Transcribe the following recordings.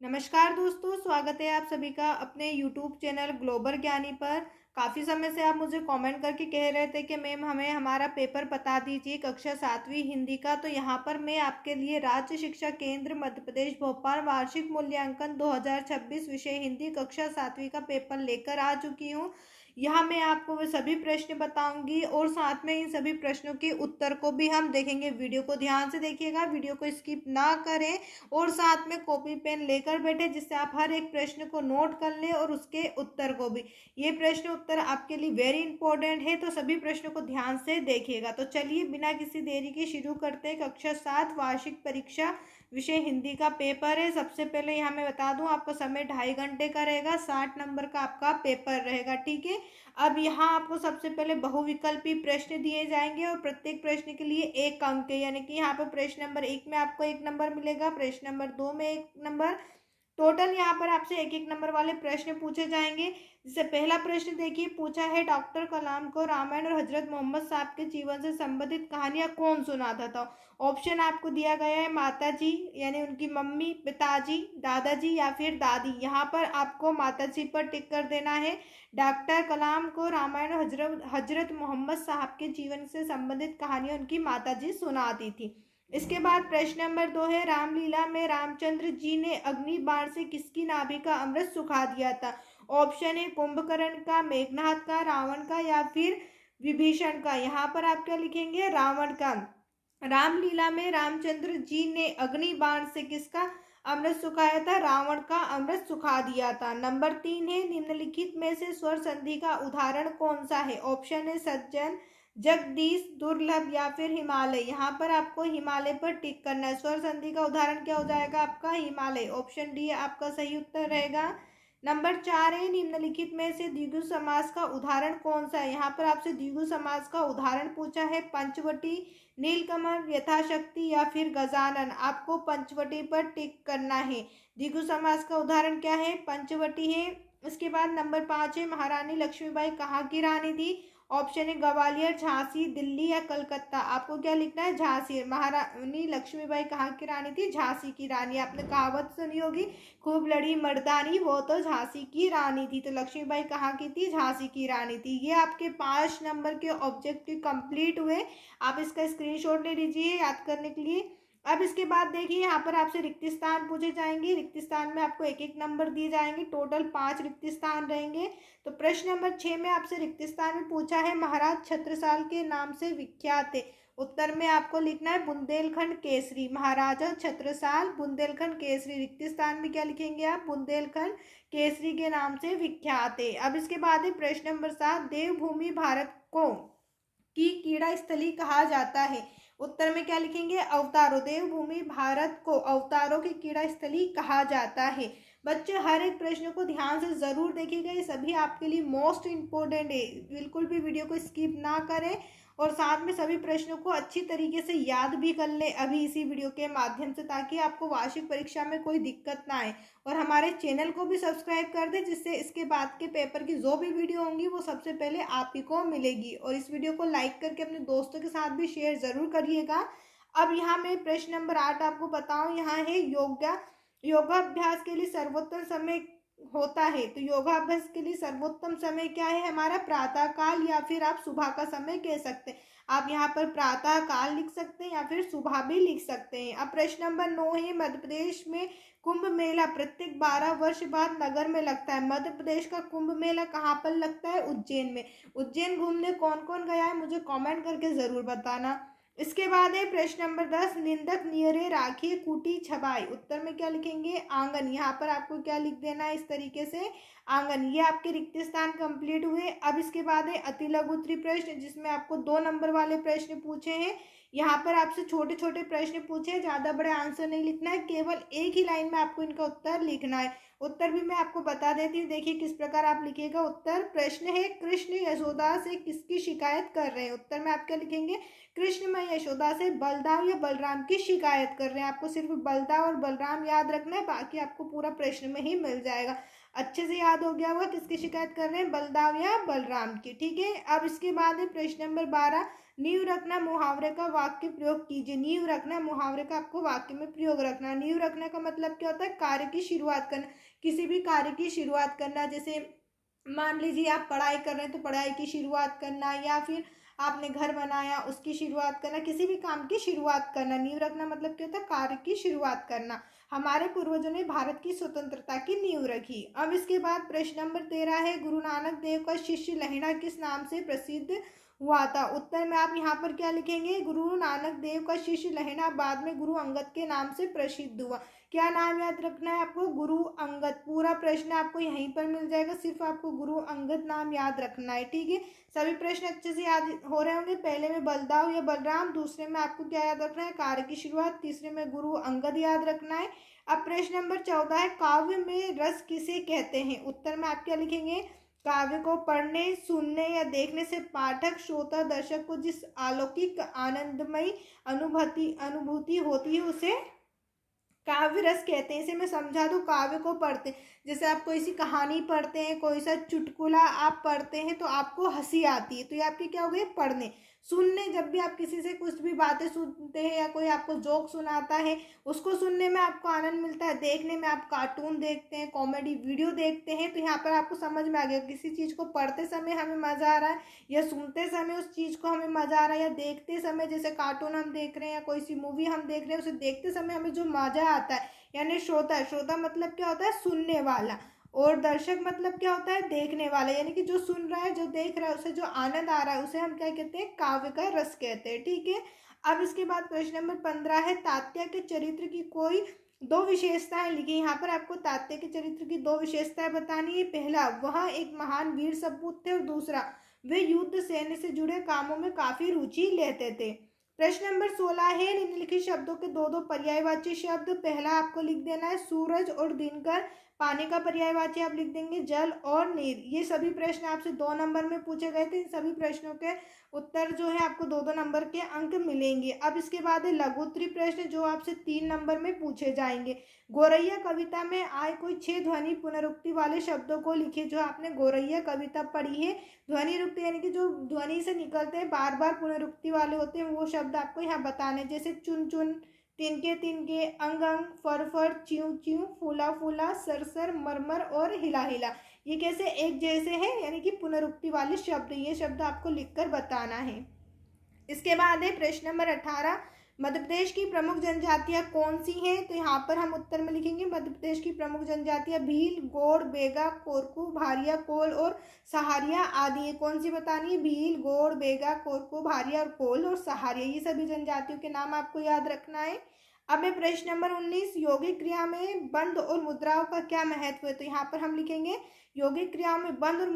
नमस्कार दोस्तों, स्वागत है आप सभी का अपने YouTube चैनल ग्लोबल ज्ञानी पर। काफ़ी समय से आप मुझे कमेंट करके कह रहे थे कि मैम हमें हमारा पेपर बता दीजिए कक्षा 7वीं हिंदी का। तो यहाँ पर मैं आपके लिए राज्य शिक्षा केंद्र मध्य प्रदेश भोपाल वार्षिक मूल्यांकन 2026 विषय हिंदी कक्षा 7वीं का पेपर लेकर आ चुकी हूँ। यहाँ मैं आपको वो सभी प्रश्न बताऊंगी और साथ में इन सभी प्रश्नों के उत्तर को भी हम देखेंगे। वीडियो को ध्यान से देखिएगा, वीडियो को स्किप ना करें और साथ में कॉपी पेन लेकर बैठे जिससे आप हर एक प्रश्न को नोट कर लें और उसके उत्तर को भी। ये प्रश्न उत्तर आपके लिए वेरी इंपॉर्टेंट है, तो सभी प्रश्नों को ध्यान से देखिएगा। तो चलिए बिना किसी देरी के शुरू करते हैं। कक्षा 7 वार्षिक परीक्षा विषय हिंदी का पेपर है। सबसे पहले यहाँ मैं बता दूं आपका समय 2.5 घंटे का रहेगा। 60 नंबर का आपका पेपर रहेगा, ठीक है। अब यहाँ आपको सबसे पहले बहुविकल्पी प्रश्न दिए जाएंगे और प्रत्येक प्रश्न के लिए 1 अंक है, यानी कि यहाँ पर प्रश्न नंबर 1 में आपको 1 नंबर मिलेगा, प्रश्न नंबर 2 में 1 नंबर। टोटल यहाँ पर आपसे 1-1 नंबर वाले प्रश्न पूछे जाएंगे। जैसे पहला प्रश्न देखिए, पूछा है डॉक्टर कलाम को रामायण और हजरत मोहम्मद साहब के जीवन से संबंधित कहानियां कौन सुनाता था। ऑप्शन आपको दिया गया है माता जी यानी उनकी मम्मी, पिताजी, दादाजी या फिर दादी। यहाँ पर आपको माता जी पर टिक कर देना है। डॉक्टर कलाम को रामायण और हजरत मोहम्मद साहब के जीवन से संबंधित कहानियां उनकी माता जी सुनाती थी। इसके बाद प्रश्न नंबर 2 है, रामलीला में रामचंद्र जी ने अग्नि बाण से किसकी नाभि का अमृत सुखा दिया था। ऑप्शन है कुंभकर्ण का, मेघनाथ का, रावण का या फिर विभीषण का। यहाँ पर आप क्या लिखेंगे, रावण का। रामलीला में रामचंद्र जी ने अग्नि बाण से किसका अमृत सुखाया था, रावण का अमृत सुखा दिया था। नंबर 3 है, निम्नलिखित में से स्वर संधि का उदाहरण कौन सा है। ऑप्शन है सज्जन, जगदीश, दुर्लभ या फिर हिमालय। यहाँ पर आपको हिमालय पर टिक करना है। स्वर संधि का उदाहरण क्या हो जाएगा आपका, हिमालय। ऑप्शन डी आपका सही उत्तर रहेगा। नंबर 4 है, निम्नलिखित में से द्विगु समास का उदाहरण कौन सा है। यहाँ पर आपसे द्विगु समास का उदाहरण पूछा है, पंचवटी, नीलकमल, यथाशक्ति या फिर गजानन। आपको पंचवटी पर टिक करना है। द्विगु समास का उदाहरण क्या है, पंचवटी है। इसके बाद नंबर 5 है, महारानी लक्ष्मीबाई कहाँ की रानी थी। ऑप्शन है ग्वालियर, झांसी, दिल्ली या कलकत्ता। आपको क्या लिखना है, झांसी। महारानी लक्ष्मीबाई कहाँ की रानी थी, झांसी की रानी। आपने कहावत सुनी होगी, खूब लड़ी मर्दानी, वो तो झांसी की रानी थी। तो लक्ष्मीबाई कहाँ की थी, झांसी की रानी थी। ये आपके 5 नंबर के ऑब्जेक्टिव कंप्लीट हुए। आप इसका स्क्रीनशॉट ले लीजिए याद करने के लिए। अब इसके बाद देखिए, यहाँ पर आपसे रिक्त स्थान पूछे जाएंगे। रिक्त स्थान में आपको 1-1 नंबर दिए जाएंगे। टोटल 5 रिक्त स्थान रहेंगे। तो प्रश्न नंबर 6 में आपसे रिक्त स्थान में पूछा है, महाराज छत्रसाल के नाम से विख्यात है। उत्तर में आपको लिखना है बुंदेलखंड केसरी। महाराजा छत्रसाल बुंदेलखंड केसरी। रिक्त स्थान में क्या लिखेंगे आप, बुंदेलखंड केसरी के नाम से विख्यात है। अब इसके बाद है प्रश्न नंबर 7, देवभूमि भारत को की क्रीड़ा स्थली कहा जाता है। उत्तर में क्या लिखेंगे, अवतारों। देवभूमि भारत को अवतारों की क्रीड़ा स्थली कहा जाता है। बच्चे हर एक प्रश्न को ध्यान से जरूर देखिएगा, ये सभी आपके लिए मोस्ट इंपोर्टेंट है। बिल्कुल भी वीडियो को स्किप ना करें और साथ में सभी प्रश्नों को अच्छी तरीके से याद भी कर लें अभी इसी वीडियो के माध्यम से, ताकि आपको वार्षिक परीक्षा में कोई दिक्कत ना आए। और हमारे चैनल को भी सब्सक्राइब कर दें, जिससे इसके बाद के पेपर की जो भी वीडियो होंगी वो सबसे पहले आप ही को मिलेगी। और इस वीडियो को लाइक करके अपने दोस्तों के साथ भी शेयर जरूर करिएगा। अब यहाँ मैं प्रश्न नंबर 8 आपको बताऊं। यहाँ है योगाभ्यास के लिए सर्वोत्तम समय होता है। तो योगाभ्यास के लिए सर्वोत्तम समय क्या है हमारा, प्रातः काल या फिर आप सुबह का समय कह सकते हैं। आप यहाँ पर प्रातः काल लिख सकते हैं या फिर सुबह भी लिख सकते हैं। अब प्रश्न नंबर 9 है, मध्य प्रदेश में कुंभ मेला प्रत्येक 12 वर्ष बाद नगर में लगता है। मध्य प्रदेश का कुंभ मेला कहाँ पर लगता है, उज्जैन में। उज्जैन घूमने कौन कौन गया है मुझे कमेंट करके जरूर बताना। इसके बाद है प्रश्न नंबर 10, निंदक नियरे राखी कूटी छबाई। उत्तर में क्या लिखेंगे, आंगन। यहाँ पर आपको क्या लिख देना है, इस तरीके से आंगन। ये आपके रिक्त स्थान कंप्लीट हुए। अब इसके बाद है अति लघु उत्तरीय प्रश्न, जिसमें आपको 2 नंबर वाले प्रश्न पूछे हैं। यहाँ पर आपसे छोटे छोटे प्रश्न पूछे, ज्यादा बड़े आंसर नहीं लिखना है, केवल एक ही लाइन में आपको इनका उत्तर लिखना है। उत्तर भी मैं आपको बता देती हूँ, देखिए किस प्रकार आप लिखिएगा उत्तर। प्रश्न है, कृष्ण यशोदा से किसकी शिकायत कर रहे हैं। उत्तर में आप क्या लिखेंगे, कृष्ण में यशोदा से बलदाव या बलराम की शिकायत कर रहे हैं। आपको सिर्फ बलदाव और बलराम याद रखना है, बाकी आपको पूरा प्रश्न में ही मिल जाएगा। अच्छे से याद हो गया होगा किसकी शिकायत कर रहे हैं, बलदाव या बलराम की, ठीक है। अब इसके बाद है प्रश्न नंबर 12, नींव रखना मुहावरे का वाक्य प्रयोग कीजिए। नींव रखना मुहावरे का आपको वाक्य में प्रयोग रखना। नींव रखने का मतलब क्या होता है? कार्य की शुरुआत करना, किसी भी कार्य की शुरुआत करना। जैसे मान लीजिए आप पढ़ाई कर रहे हैं तो पढ़ाई की शुरुआत करना, या फिर आपने घर बनाया उसकी शुरुआत करना, किसी भी काम की शुरुआत करना। नींव रखना मतलब क्या होता है? कार्य की शुरुआत करना। हमारे पूर्वजों ने भारत की स्वतंत्रता की नींव रखी। अब इसके बाद प्रश्न नंबर 13 है, गुरु नानक देव का शिष्य लहणा किस नाम से प्रसिद्ध हुआ था? उत्तर में आप यहाँ पर क्या लिखेंगे? गुरु नानक देव का शिष्य लहणा बाद में गुरु अंगद के नाम से प्रसिद्ध हुआ। क्या नाम याद रखना है आपको? गुरु अंगद। पूरा प्रश्न आपको यहीं पर मिल जाएगा, सिर्फ आपको गुरु अंगद नाम याद रखना है। ठीक है, सभी प्रश्न अच्छे से याद हो रहे होंगे। पहले में बलदाव या बलराम, दूसरे में आपको क्या याद रखना है? कार्य की शुरुआत, तीसरे में गुरु अंगद याद रखना है। अब प्रश्न नंबर 14 है, काव्य में रस किसे कहते हैं? उत्तर में आप क्या लिखेंगे? काव्य को पढ़ने, सुनने या देखने से पाठक, श्रोता, दर्शक को जिस अलौकिक आनंदमयी अनुभूति होती है उसे काव्य रस कहते हैं। इसे मैं समझा दूं। काव्य को पढ़ते, जैसे आप कोई सी कहानी पढ़ते हैं, कोई सा चुटकुला आप पढ़ते हैं तो आपको हंसी आती है, तो ये आपके क्या हो गए? पढ़ने। सुनने, जब भी आप किसी से कुछ भी बातें सुनते हैं या कोई आपको जोक सुनाता है उसको सुनने में आपको आनंद मिलता है। देखने में आप कार्टून देखते हैं, कॉमेडी वीडियो देखते हैं, तो यहाँ पर आपको समझ में आ गया किसी चीज़ को पढ़ते समय हमें मज़ा आ रहा है या सुनते समय उस चीज़ को हमें मज़ा आ रहा है, या देखते समय जैसे कार्टून हम देख रहे हैं या कोई सी मूवी हम देख रहे हैं उसे देखते समय हमें जो मज़ा आता है। यानी श्रोता, श्रोता मतलब क्या होता है? सुनने वाला। और दर्शक मतलब क्या होता है? देखने वाला। यानी कि जो सुन रहा है, जो देख रहा है, उसे जो आनंद आ रहा है उसे हम क्या कहते हैं? काव्य का रस कहते हैं। ठीक है, अब इसके बाद प्रश्न नंबर 15 है, तात्या के चरित्र की कोई दो विशेषताएं लिखी। यहाँ पर आपको तात्या के चरित्र की दो विशेषताएं बतानी है। पहला, वह एक महान वीर सपूत थे, और दूसरा, वे युद्ध सैन्य से जुड़े कामों में काफी रुचि लेते थे। प्रश्न नंबर 16 है, निम्नलिखित शब्दों के दो दो पर्यायवाची शब्द। पहला आपको लिख देना है सूरज और दिनकर, पानी का पर्यायवाची आप लिख देंगे जल और नीर। ये सभी प्रश्न आपसे 2 नंबर में पूछे गए थे। इन सभी प्रश्नों के उत्तर जो है आपको 2-2 नंबर के अंक मिलेंगे। अब इसके बाद है लघुत्तरी प्रश्न, जो आपसे 3 नंबर में पूछे जाएंगे। गौरैया कविता में आए कोई 6 ध्वनि पुनरुक्ति वाले शब्दों को लिखिए। जो आपने गौरैया कविता पढ़ी है, ध्वनि रुक्ति यानी कि जो ध्वनि से निकलते हैं, बार बार पुनरुक्ति वाले होते हैं, वो शब्द आपको यहाँ बताने। जैसे चुन चुन, तिनके तिनके, अंग अंग, फर फर, च्यू च्यू, फूला फूला, सरसर, मरमर और हिला हिला। ये कैसे एक जैसे हैं? यानी कि पुनरुक्ति वाले शब्द। ये शब्द आपको लिखकर बताना है। इसके बाद है प्रश्न नंबर 18, मध्य प्रदेश की प्रमुख जनजातियां कौन सी हैं? तो यहाँ पर हम उत्तर में लिखेंगे मध्य प्रदेश की प्रमुख जनजातियां भील, गोंड, बेगा, कोरकू, भारिया, कोल और सहारिया आदि है। कौन सी बतानी है? भील, गोंड, बेगा, कोरकू, भारिया और कोल और सहारिया, ये सभी जनजातियों के नाम आपको याद रखना है। अब है प्रश्न नंबर 19, यौगिक क्रिया में बंध और मुद्राओं का क्या महत्व है? तो यहाँ पर हम लिखेंगे यौगिक क्रियाओं में बंध और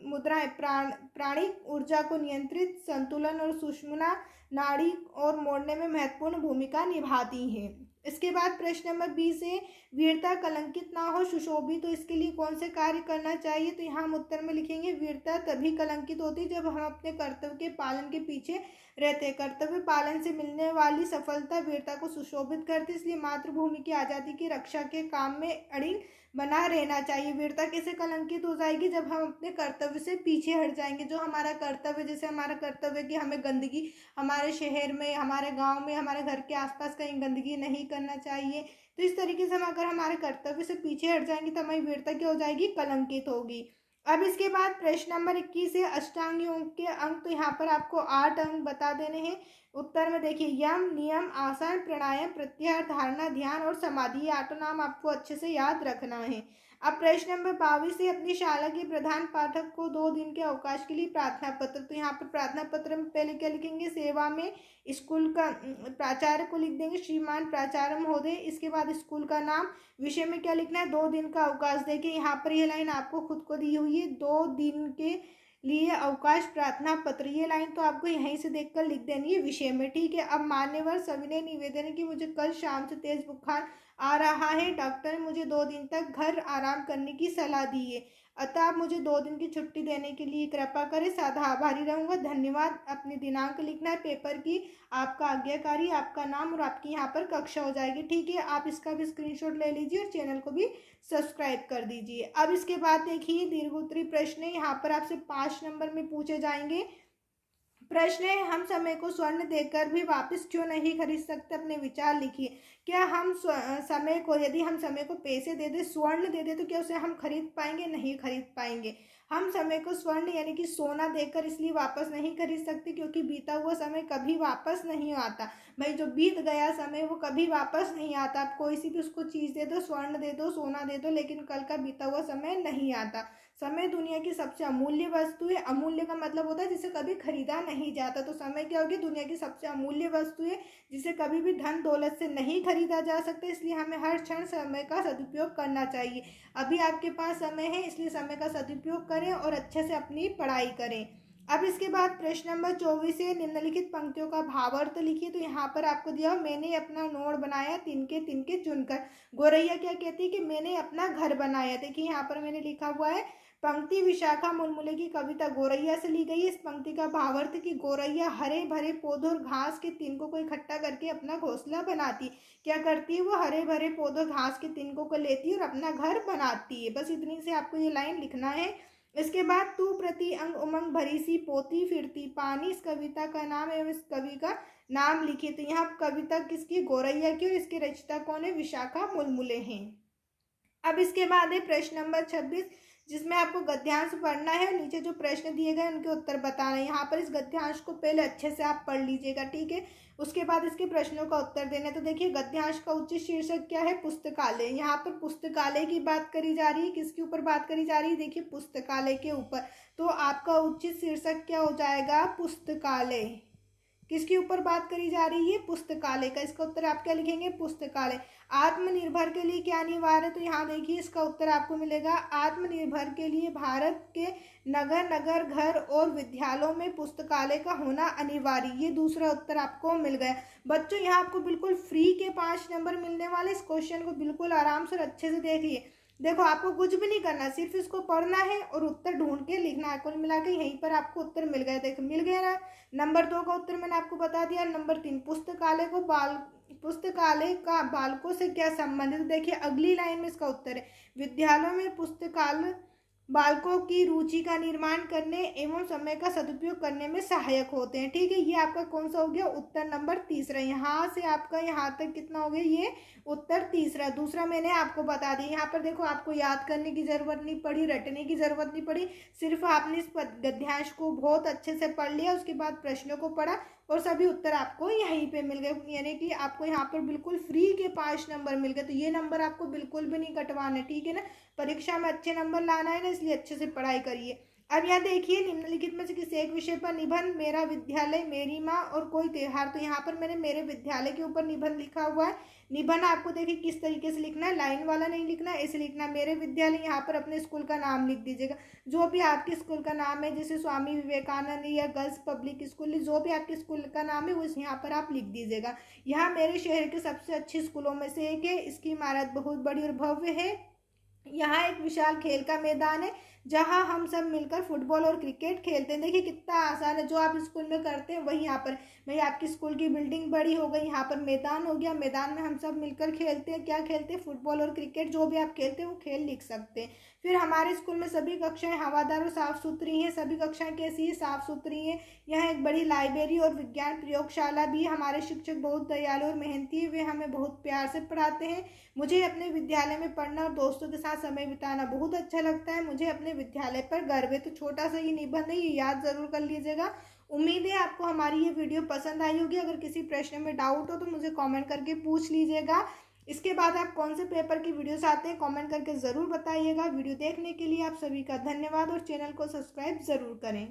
मुद्राएं प्राणिक ऊर्जा को नियंत्रित, संतुलन और सुषुम्ना नाड़ी और मोड़ने में महत्वपूर्ण भूमिका निभाती हैं। इसके बाद प्रश्न नंबर 20 है, वीरता कलंकित ना हो, सुशोभित तो इसके लिए कौन से कार्य करना चाहिए? तो यहाँ हम उत्तर में लिखेंगे वीरता तभी कलंकित होती है जब हम अपने कर्तव्य के पालन के पीछे रहते हैं। कर्तव्य पालन से मिलने वाली सफलता वीरता को सुशोभित करती है। इसलिए मातृभूमि की आज़ादी की रक्षा के काम में अड़िग बना रहना चाहिए। वीरता कैसे कलंकित हो जाएगी? जब हम अपने कर्तव्य से पीछे हट जाएंगे। जो हमारा कर्तव्य, जैसे हमारा कर्तव्य कि हमें गंदगी हमारे शहर में, हमारे गांव में, हमारे घर के आसपास कहीं गंदगी नहीं करना चाहिए, तो इस तरीके से हम अगर हमारे कर्तव्य से पीछे हट जाएंगे तो हमारी वीरता क्या हो जाएगी? कलंकित होगी। अब इसके बाद प्रश्न नंबर 21 है, अष्टांग योग के अंक। तो यहाँ पर आपको 8 अंक बता देने हैं। उत्तर में देखिए, यम, नियम, आसन, प्राणायाम, प्रत्याहार, धारणा, ध्यान और समाधि, ये 8 नाम आपको अच्छे से याद रखना है। अब प्रश्न नंबर 22 है, अपनी शाला के प्रधान पाठक को 2 दिन के अवकाश के लिए प्रार्थना पत्र। तो यहाँ पर प्रार्थना पत्र में पहले क्या लिखेंगे? सेवा में स्कूल का प्राचार्य को लिख देंगे श्रीमान प्राचार्य महोदय। इसके बाद स्कूल का नाम, विषय में क्या लिखना है? 2 दिन का अवकाश। देखिए यहाँ पर ये लाइन आपको खुद को दी हुई है, 2 दिन के लिए अवकाश प्रार्थना पत्र। ये लाइन तो आपको यहीं से देखकर लिख देनी है विषय में। ठीक है, अब मान्यवर सविनय निवेदन है कि मुझे कल शाम से तेज बुखार आ रहा है, डॉक्टर ने मुझे 2 दिन तक घर आराम करने की सलाह दी है, अतः आप मुझे 2 दिन की छुट्टी देने के लिए कृपा करें, सदा आभारी रहूंगा, धन्यवाद। अपनी दिनांक लिखना है पेपर की, आपका आज्ञाकारी, आपका नाम और आपकी यहाँ पर कक्षा हो जाएगी। ठीक है, आप इसका भी स्क्रीनशॉट ले लीजिए और चैनल को भी सब्सक्राइब कर दीजिए। अब इसके बाद देखिए दीर्घोत्तरी प्रश्न, यहाँ पर आपसे 5 नंबर में पूछे जाएंगे। प्रश्न है, हम समय को स्वर्ण देकर भी वापस क्यों नहीं खरीद सकते? अपने विचार लिखिए। क्या हम समय को, यदि हम समय को पैसे दे दे, स्वर्ण दे दे, तो क्या उसे हम खरीद पाएंगे? नहीं खरीद पाएंगे। हम समय को स्वर्ण यानी कि सोना देकर इसलिए वापस नहीं खरीद सकते क्योंकि बीता हुआ समय कभी वापस नहीं आता। भाई जो बीत गया समय वो कभी वापस नहीं आता। आप कोई सी भी उसको चीज़ दे दो, स्वर्ण दे दो, सोना दे दो, लेकिन कल का बीता हुआ समय नहीं आता। समय दुनिया की सबसे अमूल्य वस्तु है। अमूल्य का मतलब होता है जिसे कभी खरीदा नहीं जाता। तो समय क्या होगी? दुनिया की सबसे अमूल्य वस्तु है जिसे कभी भी धन दौलत से नहीं खरीदा जा सकता। इसलिए हमें हर क्षण समय का सदुपयोग करना चाहिए। अभी आपके पास समय है, इसलिए समय का सदुपयोग करें और अच्छे से अपनी पढ़ाई करें। अब इसके बाद प्रश्न नंबर 24 है, निम्नलिखित पंक्तियों का भावार्थ लिखिए। तो यहाँ पर आपको दिया, मैंने अपना नोट बनाया तिनके तिनके चुनकर। गोरैया क्या कहती है कि मैंने अपना घर बनाया। देखिए यहाँ पर मैंने लिखा हुआ है, पंक्ति विशाखा मुलमुले की कविता गोरैया से ली गई है। इस पंक्ति का भावार्थ कि गोरैया हरे भरे पौधों और घास के तिनकों को इकट्ठा करके अपना घोंसला बनाती। क्या करती है? वो हरे भरे पौधों घास के तिनकों को लेती है और अपना घर बनाती है। बस इतनी से आपको ये लाइन लिखना है। इसके बाद, तू प्रति अंग उमंग भरी सी पोती फिरती पानी, इस कविता का नाम एवं इस कवि का नाम लिखिए। तो यहाँ कविता किसकी? गोरैया की, और इसके रचयिता कौन है? विशाखा मुलमुले हैं। अब इसके बाद है प्रश्न नंबर 26, जिसमें आपको गद्यांश पढ़ना है और नीचे जो प्रश्न दिए गए उनके उत्तर बताना है। यहाँ पर इस गद्यांश को पहले अच्छे से आप पढ़ लीजिएगा, ठीक है। उसके बाद इसके प्रश्नों का उत्तर देना है। तो देखिए गद्यांश का उचित शीर्षक क्या है? पुस्तकालय। यहाँ पर पुस्तकालय की बात करी जा रही है। किसके ऊपर बात करी जा रही है? देखिए पुस्तकालय के ऊपर। तो आपका उचित शीर्षक क्या हो जाएगा? पुस्तकालय। किसके ऊपर बात करी जा रही है? पुस्तकालय का। इसका उत्तर आप क्या लिखेंगे? पुस्तकालय। आत्मनिर्भर के लिए क्या अनिवार्य है? तो यहाँ देखिए इसका उत्तर आपको मिलेगा, आत्मनिर्भर के लिए भारत के नगर नगर घर और विद्यालयों में पुस्तकालय का होना अनिवार्य। ये दूसरा उत्तर आपको मिल गया। बच्चों यहाँ आपको बिल्कुल फ्री के 5 नंबर मिलने वाले। इस क्वेश्चन को बिल्कुल आराम से और अच्छे से देखिए। देखो आपको कुछ भी नहीं करना, सिर्फ इसको पढ़ना है और उत्तर ढूंढ के लिखना है। कुल मिला के यहीं पर आपको उत्तर मिल गया। देखो मिल गया ना। नंबर 2 का उत्तर मैंने आपको बता दिया। नंबर 3, पुस्तकालय का बालकों से क्या संबंध है? देखिए अगली लाइन में इसका उत्तर है, विद्यालयों में पुस्तकालय बालकों की रुचि का निर्माण करने एवं समय का सदुपयोग करने में सहायक होते हैं। ठीक है, ये आपका कौन सा हो गया? उत्तर नंबर तीसरा। यहाँ से आपका यहाँ तक कितना हो गया? ये उत्तर तीसरा। दूसरा मैंने आपको बता दिया। यहाँ पर देखो आपको याद करने की जरूरत नहीं पड़ी, रटने की जरूरत नहीं पड़ी। सिर्फ आपने इस गद्यांश को बहुत अच्छे से पढ़ लिया, उसके बाद प्रश्नों को पढ़ा और सभी उत्तर आपको यहीं पे मिल गए। यानी कि आपको यहाँ पर बिल्कुल फ्री के 5 नंबर मिल गए। तो ये नंबर आपको बिल्कुल भी नहीं कटवाना, ठीक है ना। परीक्षा में अच्छे नंबर लाना है ना, इसलिए अच्छे से पढ़ाई करिए। अब यहाँ देखिए, निम्नलिखित में से किसी एक विषय पर निबंध, मेरा विद्यालय, मेरी माँ और कोई त्योहार। तो यहाँ पर मैंने मेरे विद्यालय के ऊपर निबंध लिखा हुआ है। निबंध आपको देखिए किस तरीके से लिखना है, लाइन वाला नहीं लिखना है, ऐसे लिखना है, मेरे विद्यालय। यहाँ पर अपने स्कूल का नाम लिख दीजिएगा, जो भी आपके स्कूल का नाम है, जैसे स्वामी विवेकानंद या गर्ल्स पब्लिक स्कूल, जो भी आपके स्कूल का नाम है वो यहाँ पर आप लिख दीजिएगा। यहाँ मेरे शहर के सबसे अच्छे स्कूलों में से एक है, इसकी इमारत बहुत बड़ी और भव्य है। यहाँ एक विशाल खेल का मैदान है जहाँ हम सब मिलकर फुटबॉल और क्रिकेट खेलते हैं। देखिए कितना आसान है, जो आप स्कूल में करते हैं वही यहाँ पर। भाई आपकी स्कूल की बिल्डिंग बड़ी हो गई, यहाँ पर मैदान हो गया, मैदान में हम सब मिलकर खेलते हैं। क्या खेलते हैं? फुटबॉल और क्रिकेट। जो भी आप खेलते हैं वो खेल लिख सकते हैं। फिर हमारे स्कूल में सभी कक्षाएं हवादार और साफ सुथरी हैं। सभी कक्षाएं कैसी है? साफ सुथरी हैं। यहाँ एक बड़ी लाइब्रेरी और विज्ञान प्रयोगशाला भी है। हमारे शिक्षक बहुत दयालु और मेहनती है, वे हमें बहुत प्यार से पढ़ाते हैं। मुझे अपने विद्यालय में पढ़ना और दोस्तों के साथ समय बिताना बहुत अच्छा लगता है। मुझे अपने विद्यालय पर गर्व है। तो छोटा सा ये निबंध है, ये याद जरूर कर लीजिएगा। उम्मीद है आपको हमारी ये वीडियो पसंद आई होगी। अगर किसी प्रश्न में डाउट हो तो मुझे कमेंट करके पूछ लीजिएगा। इसके बाद आप कौन से पेपर की वीडियोस आते हैं कमेंट करके ज़रूर बताइएगा। वीडियो देखने के लिए आप सभी का धन्यवाद और चैनल को सब्सक्राइब ज़रूर करें।